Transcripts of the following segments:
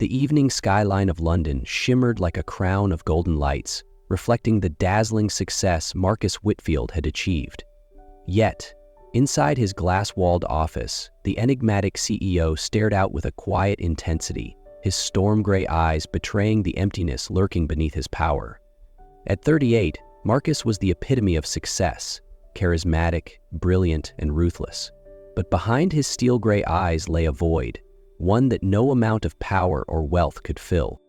The evening skyline of London shimmered like a crown of golden lights, reflecting the dazzling success Marcus Whitfield had achieved. Yet, inside his glass-walled office, the enigmatic CEO stared out with a quiet intensity, his storm-gray eyes betraying the emptiness lurking beneath his power. At 38, Marcus was the epitome of success, charismatic, brilliant, and ruthless. But behind his steel-gray eyes lay a void, one that no amount of power or wealth could fill.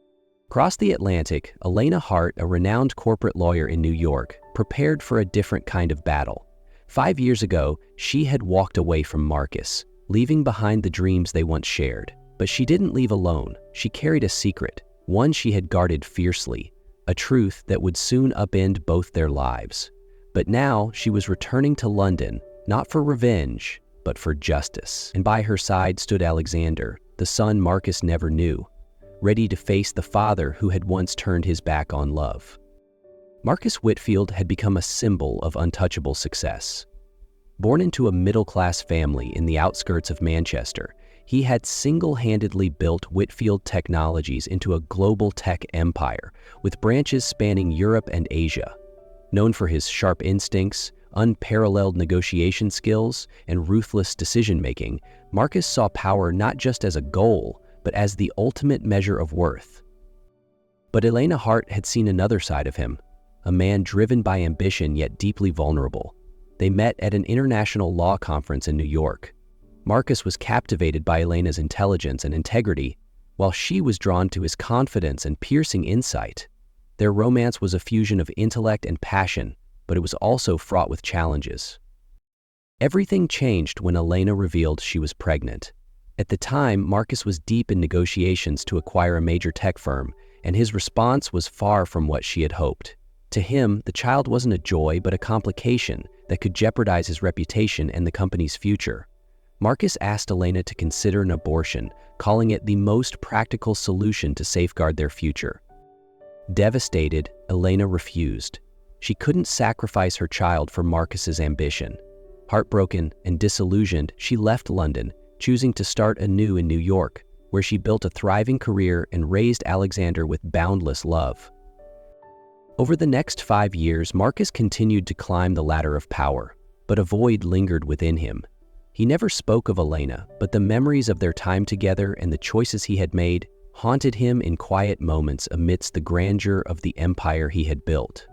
Across the Atlantic, Elena Hart, a renowned corporate lawyer in New York, prepared for a different kind of battle. 5 years ago, she had walked away from Marcus, leaving behind the dreams they once shared. But she didn't leave alone. She carried a secret, one she had guarded fiercely, a truth that would soon upend both their lives. But now she was returning to London, not for revenge, but for justice. And by her side stood Alexander, the son Marcus never knew, ready to face the father who had once turned his back on love. Marcus Whitfield had become a symbol of untouchable success. Born into a middle-class family in the outskirts of Manchester, he had single-handedly built Whitfield Technologies into a global tech empire with branches spanning Europe and Asia. Known for his sharp instincts, unparalleled negotiation skills, and ruthless decision-making, Marcus saw power not just as a goal, but as the ultimate measure of worth. But Elena Hart had seen another side of him, a man driven by ambition yet deeply vulnerable. They met at an international law conference in New York. Marcus was captivated by Elena's intelligence and integrity, while she was drawn to his confidence and piercing insight. Their romance was a fusion of intellect and passion, but it was also fraught with challenges. Everything changed when Elena revealed she was pregnant. At the time, Marcus was deep in negotiations to acquire a major tech firm, and his response was far from what she had hoped. To him, the child wasn't a joy but a complication that could jeopardize his reputation and the company's future. Marcus asked Elena to consider an abortion, calling it the most practical solution to safeguard their future. Devastated, Elena refused. She couldn't sacrifice her child for Marcus's ambition. Heartbroken and disillusioned, she left London, choosing to start anew in New York, where she built a thriving career and raised Alexander with boundless love. Over the next 5 years, Marcus continued to climb the ladder of power, but a void lingered within him. He never spoke of Elena, but the memories of their time together and the choices he had made haunted him in quiet moments amidst the grandeur of the empire he had built.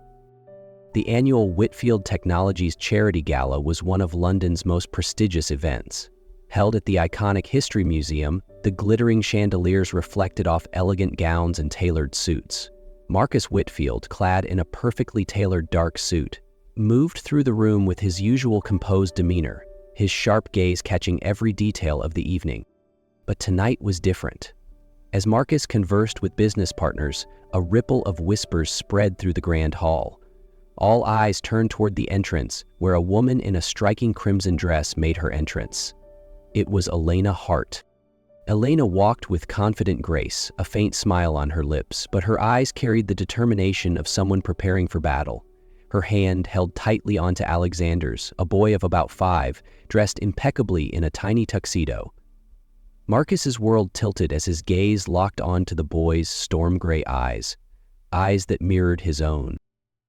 The annual Whitfield Technologies Charity Gala was one of London's most prestigious events. Held at the iconic History Museum, the glittering chandeliers reflected off elegant gowns and tailored suits. Marcus Whitfield, clad in a perfectly tailored dark suit, moved through the room with his usual composed demeanor, his sharp gaze catching every detail of the evening. But tonight was different. As Marcus conversed with business partners, a ripple of whispers spread through the grand hall. All eyes turned toward the entrance, where a woman in a striking crimson dress made her entrance. It was Elena Hart. Elena walked with confident grace, a faint smile on her lips, but her eyes carried the determination of someone preparing for battle. Her hand held tightly onto Alexander's, a boy of about 5, dressed impeccably in a tiny tuxedo. Marcus's world tilted as his gaze locked onto the boy's storm-gray eyes, eyes that mirrored his own.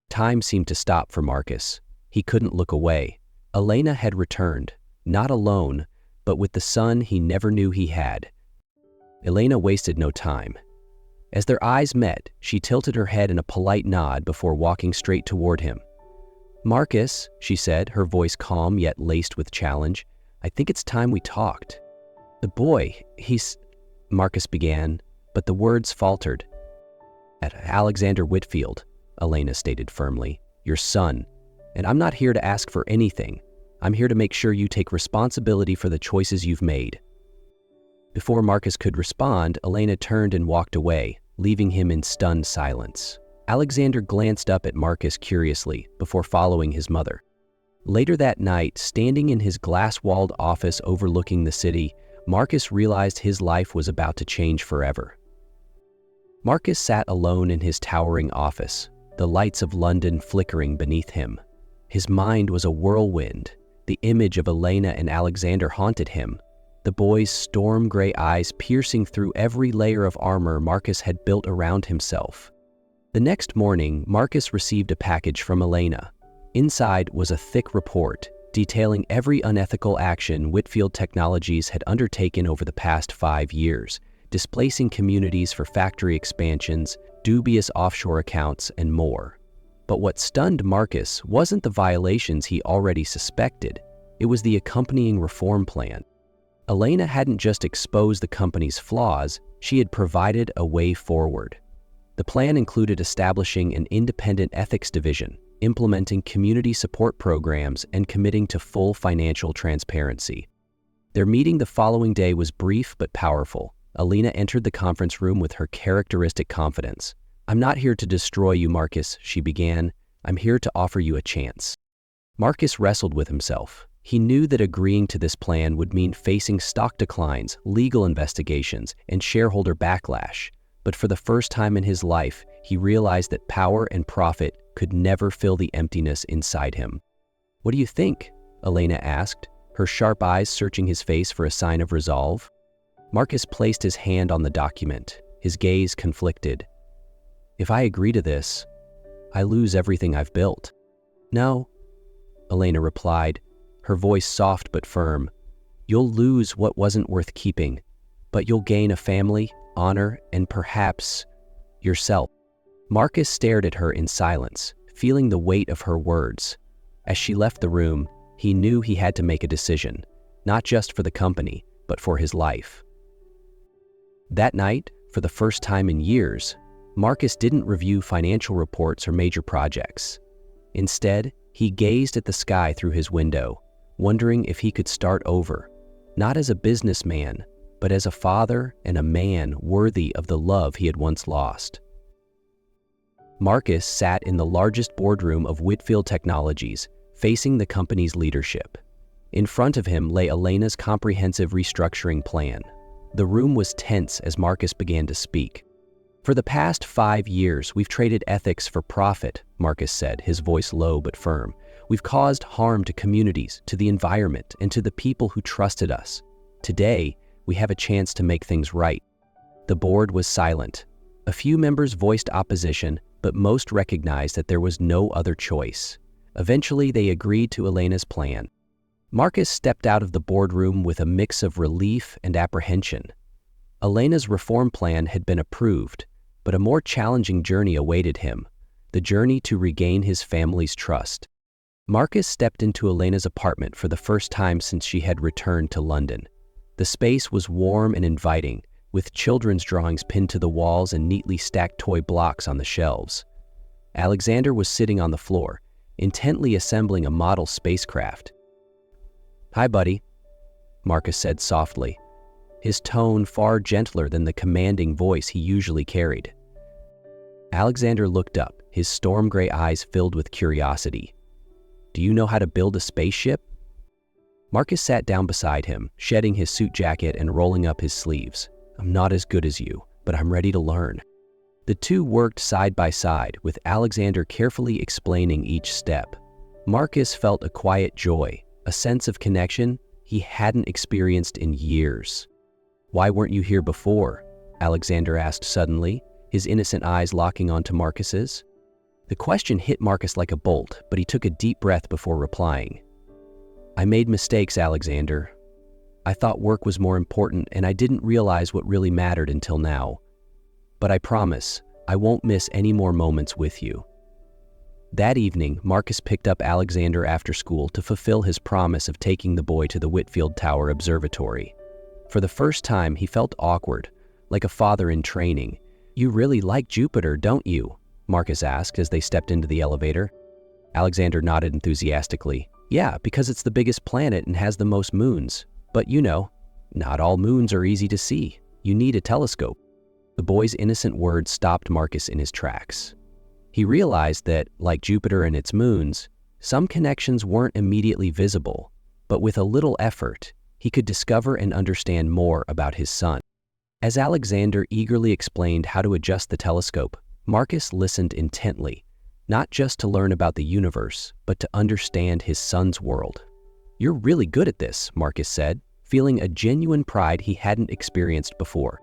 Time seemed to stop for Marcus. He couldn't look away. Elena had returned, not alone, but with the son he never knew he had. Elena wasted no time. As their eyes met, she tilted her head in a polite nod before walking straight toward him. "Marcus," she said, her voice calm yet laced with challenge, "I think it's time we talked." "The boy, Marcus began, but the words faltered. "Alexander Whitfield," Elena stated firmly, "your son, and I'm not here to ask for anything. I'm here to make sure you take responsibility for the choices you've made." Before Marcus could respond, Elena turned and walked away, leaving him in stunned silence. Alexander glanced up at Marcus curiously before following his mother. Later that night, standing in his glass-walled office overlooking the city, Marcus realized his life was about to change forever. Marcus sat alone in his towering office, the lights of London flickering beneath him. His mind was a whirlwind. The image of Elena and Alexander haunted him. the boy's storm gray eyes piercing through every layer of armor Marcus had built around himself. The next morning, Marcus received a package from Elena. Inside was a thick report detailing every unethical action Whitfield Technologies had undertaken over the past 5 years, displacing communities for factory expansions, dubious offshore accounts, and more. But what stunned Marcus wasn't the violations he already suspected, it was the accompanying reform plan. Elena hadn't just exposed the company's flaws, she had provided a way forward. The plan included establishing an independent ethics division, implementing community support programs, and committing to full financial transparency. Their meeting the following day was brief but powerful. Elena entered the conference room with her characteristic confidence. "I'm not here to destroy you, Marcus," she began. "I'm here to offer you a chance." Marcus wrestled with himself. He knew that agreeing to this plan would mean facing stock declines, legal investigations, and shareholder backlash. But for the first time in his life, he realized that power and profit could never fill the emptiness inside him. "What do you think?" Elena asked, her sharp eyes searching his face for a sign of resolve. Marcus placed his hand on the document, his gaze conflicted. "If I agree to this, I lose everything I've built." "No," Elena replied, her voice soft but firm. "You'll lose what wasn't worth keeping, but you'll gain a family, honor, and perhaps yourself." Marcus stared at her in silence, feeling the weight of her words. As she left the room, he knew he had to make a decision, not just for the company, but for his life. That night, for the first time in years, Marcus didn't review financial reports or major projects. Instead, he gazed at the sky through his window, wondering if he could start over, not as a businessman, but as a father and a man worthy of the love he had once lost. Marcus sat in the largest boardroom of Whitfield Technologies, facing the company's leadership. In front of him lay Elena's comprehensive restructuring plan. The room was tense as Marcus began to speak. "For the past 5 years, we've traded ethics for profit," Marcus said, his voice low but firm. "We've caused harm to communities, to the environment, and to the people who trusted us. Today, we have a chance to make things right." The board was silent. A few members voiced opposition, but most recognized that there was no other choice. Eventually, they agreed to Elena's plan. Marcus stepped out of the boardroom with a mix of relief and apprehension. Elena's reform plan had been approved, but a more challenging journey awaited him, the journey to regain his family's trust. Marcus stepped into Elena's apartment for the first time since she had returned to London. The space was warm and inviting, with children's drawings pinned to the walls and neatly stacked toy blocks on the shelves. Alexander was sitting on the floor, intently assembling a model spacecraft. "Hi, buddy," Marcus said softly, his tone far gentler than the commanding voice he usually carried. Alexander looked up, his storm gray eyes filled with curiosity. "Do you know how to build a spaceship?" Marcus sat down beside him, shedding his suit jacket and rolling up his sleeves. "I'm not as good as you, but I'm ready to learn." The two worked side by side, with Alexander carefully explaining each step. Marcus felt a quiet joy, a sense of connection he hadn't experienced in years. "Why weren't you here before?" Alexander asked suddenly, his innocent eyes locking onto Marcus's. The question hit Marcus like a bolt, but he took a deep breath before replying. "I made mistakes, Alexander. I thought work was more important, and I didn't realize what really mattered until now. But I promise, I won't miss any more moments with you." That evening, Marcus picked up Alexander after school to fulfill his promise of taking the boy to the Whitfield Tower Observatory. For the first time, he felt awkward, like a father in training. "You really like Jupiter, don't you?" Marcus asked as they stepped into the elevator. Alexander nodded enthusiastically. "Yeah, because it's the biggest planet and has the most moons. But you know, not all moons are easy to see. You need a telescope." The boy's innocent words stopped Marcus in his tracks. He realized that, like Jupiter and its moons, some connections weren't immediately visible, but with a little effort, he could discover and understand more about his son. As Alexander eagerly explained how to adjust the telescope, Marcus listened intently, not just to learn about the universe, but to understand his son's world. "You're really good at this," Marcus said, feeling a genuine pride he hadn't experienced before.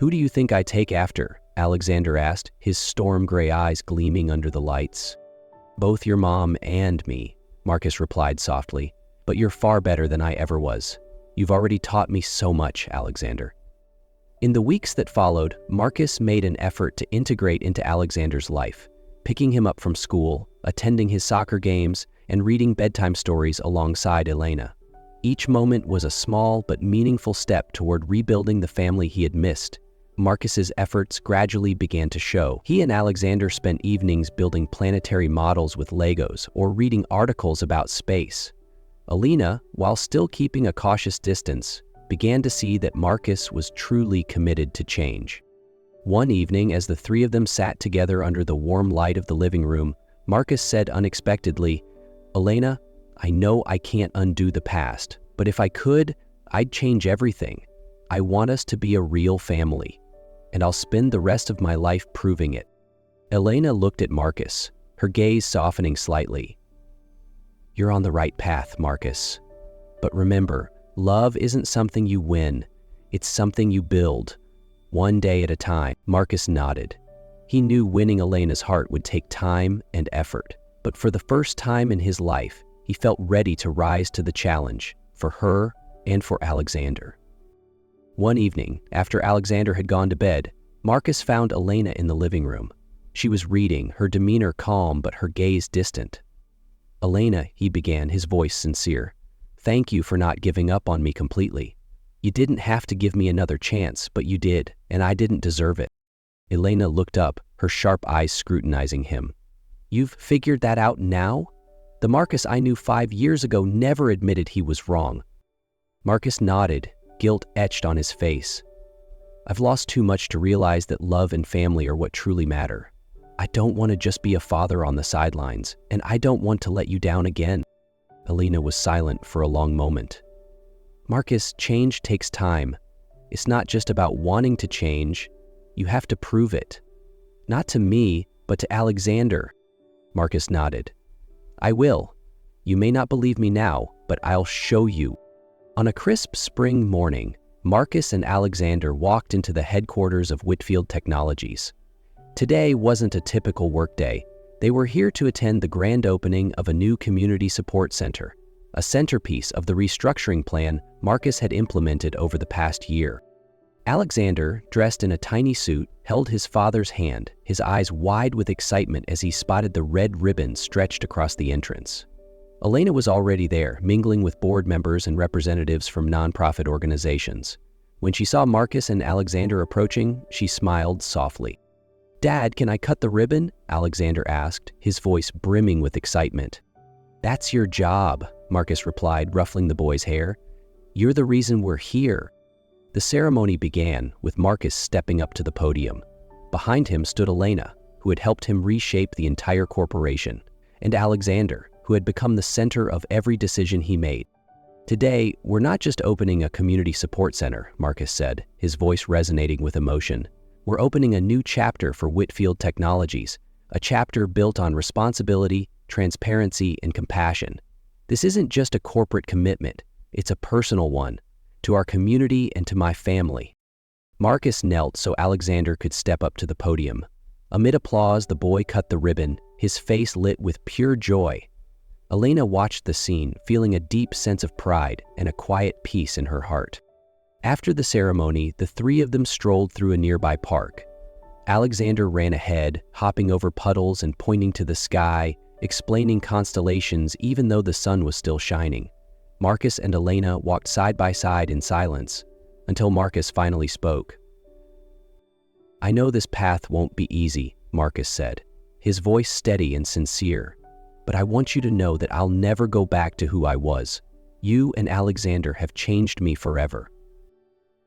"Who do you think I take after?" Alexander asked, his storm gray eyes gleaming under the lights. "Both your mom and me," Marcus replied softly. "But you're far better than I ever was. You've already taught me so much, Alexander." In the weeks that followed, Marcus made an effort to integrate into Alexander's life, picking him up from school, attending his soccer games, and reading bedtime stories alongside Elena. Each moment was a small but meaningful step toward rebuilding the family he had missed. Marcus's efforts gradually began to show. He and Alexander spent evenings building planetary models with Legos or reading articles about space. Elena, while still keeping a cautious distance, began to see that Marcus was truly committed to change. One evening, as the three of them sat together under the warm light of the living room, Marcus said unexpectedly, "Elena, I know I can't undo the past, but if I could, I'd change everything. I want us to be a real family, and I'll spend the rest of my life proving it." Elena looked at Marcus, her gaze softening slightly. "You're on the right path, Marcus. But remember, love isn't something you win, it's something you build, one day at a time." Marcus nodded. He knew winning Elena's heart would take time and effort, but for the first time in his life, he felt ready to rise to the challenge, for her and for Alexander. One evening, after Alexander had gone to bed, Marcus found Elena in the living room. She was reading, her demeanor calm but her gaze distant. "Elena," he began, his voice sincere, "thank you for not giving up on me completely. You didn't have to give me another chance, but you did, and I didn't deserve it." Elena looked up, her sharp eyes scrutinizing him. "You've figured that out now? The Marcus I knew 5 years ago never admitted he was wrong." Marcus nodded, guilt etched on his face. "I've lost too much to realize that love and family are what truly matter. I don't want to just be a father on the sidelines, and I don't want to let you down again." Elena was silent for a long moment. "Marcus, change takes time. It's not just about wanting to change. You have to prove it. Not to me, but to Alexander." Marcus nodded. "I will. You may not believe me now, but I'll show you." On a crisp spring morning, Marcus and Alexander walked into the headquarters of Whitfield Technologies. Today wasn't a typical workday. They were here to attend the grand opening of a new community support center, a centerpiece of the restructuring plan Marcus had implemented over the past year. Alexander, dressed in a tiny suit, held his father's hand, his eyes wide with excitement as he spotted the red ribbon stretched across the entrance. Elena was already there, mingling with board members and representatives from nonprofit organizations. When she saw Marcus and Alexander approaching, she smiled softly. "Dad, can I cut the ribbon?" Alexander asked, his voice brimming with excitement. "That's your job," Marcus replied, ruffling the boy's hair. "You're the reason we're here." The ceremony began, with Marcus stepping up to the podium. Behind him stood Elena, who had helped him reshape the entire corporation, and Alexander, who had become the center of every decision he made. "Today, we're not just opening a community support center," Marcus said, his voice resonating with emotion. "We're opening a new chapter for Whitfield Technologies, a chapter built on responsibility, transparency, and compassion. This isn't just a corporate commitment, it's a personal one, to our community and to my family." Marcus knelt so Alexander could step up to the podium. Amid applause, the boy cut the ribbon, his face lit with pure joy. Elena watched the scene, feeling a deep sense of pride and a quiet peace in her heart. After the ceremony, the three of them strolled through a nearby park. Alexander ran ahead, hopping over puddles and pointing to the sky, explaining constellations even though the sun was still shining. Marcus and Elena walked side by side in silence, until Marcus finally spoke. "I know this path won't be easy," Marcus said, his voice steady and sincere. "But I want you to know that I'll never go back to who I was. You and Alexander have changed me forever."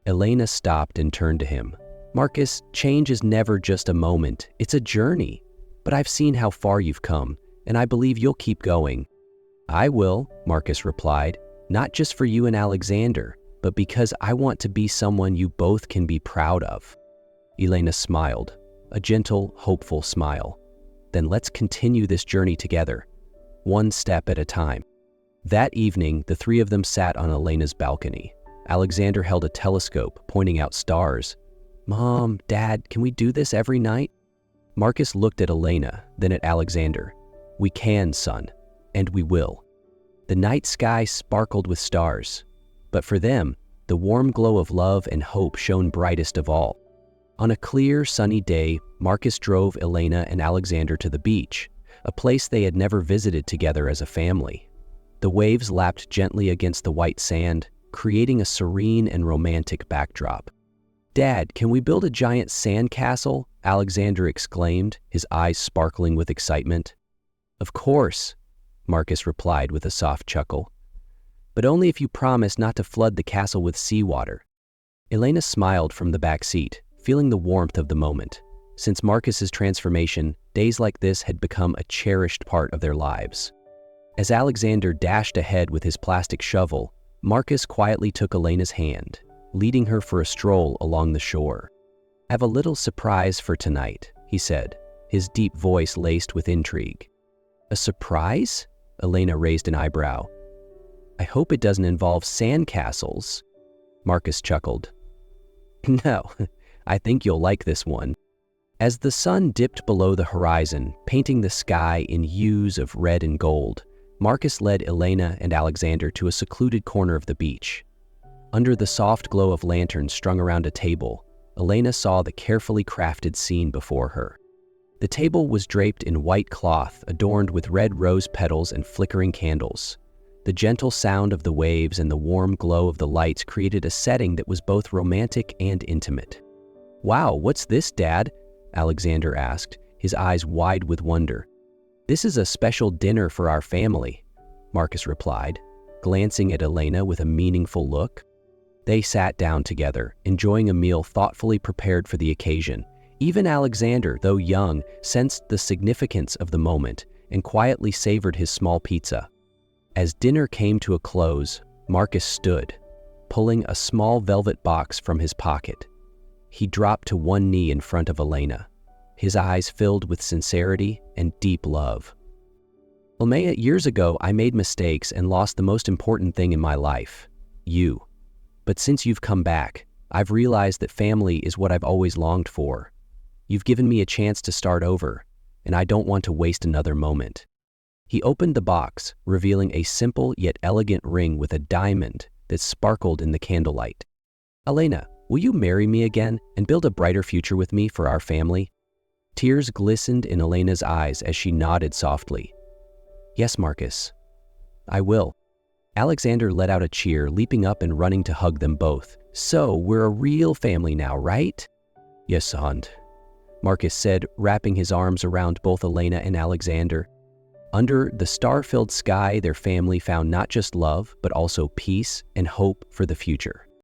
Elena stopped and turned to him. "Marcus, change is never just a moment, it's a journey. But I've seen how far you've come, and I believe you'll keep going." "I will," Marcus replied, "not just for you and Alexander, but because I want to be someone you both can be proud of." Elena smiled, a gentle, hopeful smile. "Then let's continue this journey together, one step at a time." That evening, the three of them sat on Elena's balcony. Alexander held a telescope, pointing out stars. "Mom, Dad, can we do this every night?" Marcus looked at Elena, then at Alexander. "We can, son, and we will." The night sky sparkled with stars, but for them, the warm glow of love and hope shone brightest of all. On a clear, sunny day, Marcus drove Elena and Alexander to the beach, a place they had never visited together as a family. The waves lapped gently against the white sand, creating a serene and romantic backdrop. "Dad, can we build a giant sand castle?" Alexander exclaimed, his eyes sparkling with excitement. "Of course," Marcus replied with a soft chuckle. "But only if you promise not to flood the castle with seawater." Elena smiled from the back seat, feeling the warmth of the moment. Since Marcus's transformation, days like this had become a cherished part of their lives. As Alexander dashed ahead with his plastic shovel, Marcus quietly took Elena's hand, leading her for a stroll along the shore. "I have a little surprise for tonight," he said, his deep voice laced with intrigue. "A surprise?" Elena raised an eyebrow. "I hope it doesn't involve sandcastles." Marcus chuckled. "No, I think you'll like this one." As the sun dipped below the horizon, painting the sky in hues of red and gold, Marcus led Elena and Alexander to a secluded corner of the beach. Under the soft glow of lanterns strung around a table, Elena saw the carefully crafted scene before her. The table was draped in white cloth adorned with red rose petals and flickering candles. The gentle sound of the waves and the warm glow of the lights created a setting that was both romantic and intimate. "Wow, what's this, Dad?" Alexander asked, his eyes wide with wonder. "This is a special dinner for our family," Marcus replied, glancing at Elena with a meaningful look. They sat down together, enjoying a meal thoughtfully prepared for the occasion. Even Alexander, though young, sensed the significance of the moment and quietly savored his small pizza. As dinner came to a close, Marcus stood, pulling a small velvet box from his pocket. He dropped to one knee in front of Elena, his eyes filled with sincerity and deep love. "Elena, years ago I made mistakes and lost the most important thing in my life, you. But since you've come back, I've realized that family is what I've always longed for. You've given me a chance to start over, and I don't want to waste another moment." He opened the box, revealing a simple yet elegant ring with a diamond that sparkled in the candlelight. "Elena, will you marry me again and build a brighter future with me for our family?" Tears glistened in Elena's eyes as she nodded softly. "Yes, Marcus, I will." Alexander let out a cheer, leaping up and running to hug them both. "So, we're a real family now, right?" "Yes, son," Marcus said, wrapping his arms around both Elena and Alexander. Under the star-filled sky, their family found not just love, but also peace and hope for the future.